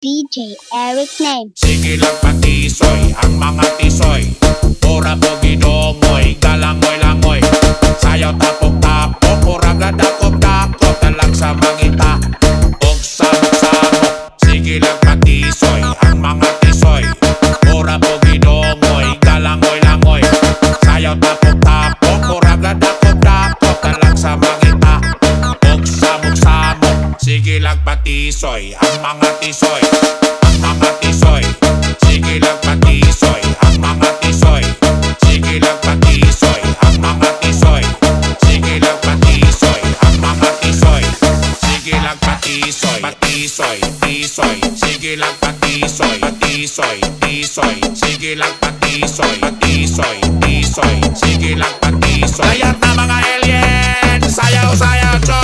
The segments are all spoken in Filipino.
DJ Eric name. Sige lang patisoy, ang mga tisoy. Pura po ginongoy, galangoy-langoy. Sayaw tapok-tapok, pura gadakop-dakop. Talag sa mangita, og samok-samok. Sige lang patisoy, ang mga tisoy. Pura po ginongoy, galangoy-langoy. Sayaw tapok-tapok, pura gadakop-dakop. Talag sa mangita, og samok-samok. Sige lang patisoy, ang mga tisoy. Ang mga tisoy. Sige lang patisoy, ang mga tisoy. Sige lang patisoy, ang mga tisoy. Sige lang patisoy, ang mga tisoy. Sige lang patisoy, patisoy, tisoy. Sige lang patisoy, patisoy, tisoy. Sige lang patisoy, patisoy, tisoy. Sige lang patisoy. Layat na mga alien, sayaw-sayaw choy.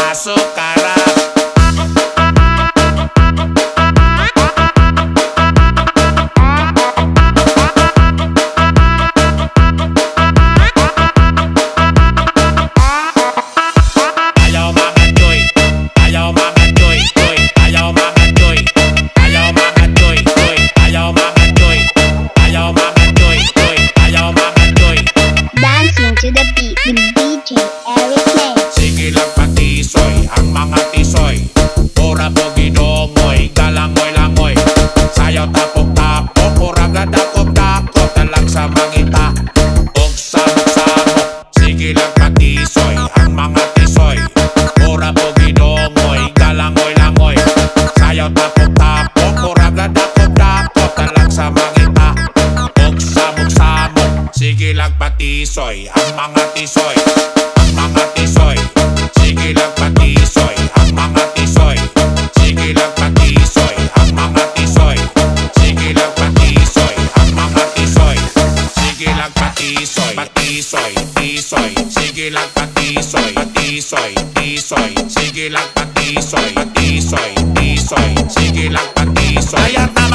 Azúcar. Ayaw mga choy, ayaw mga choy, choy. Ayaw mga choy, ayaw mga choy, choy. Ayaw mga choy, ayaw mga choy, choy. Ayaw mga choy. Dancing to the beat with DJ Eric name. Sige lang patisoy, ang mga tisoy. Pura po ginongoy, galangoy-langoy. Sayaw tapok-tapok, pura gadakop-dakop. Talag sa mangita, og samok-samok. Sige lang patisoy, ang mga tisoy. Pura po ginongoy, galangoy-langoy. Sayaw tapok-tapok, pura gadakop-dakop. Talag sa mangita, og samok-samok. Sige lang patisoy, ang mga tisoy. Ang mga tisoy. Sige lang patisoy, ang mga tisoy. Sige lang patisoy, ang mga tisoy. Sige lang patisoy, ang mga tisoy. Sige lang patisoy, patisoy, tisoy. Sige lang patisoy, patisoy, tisoy. Sige lang patisoy, patisoy, tisoy. Sige lang patisoy. Layat na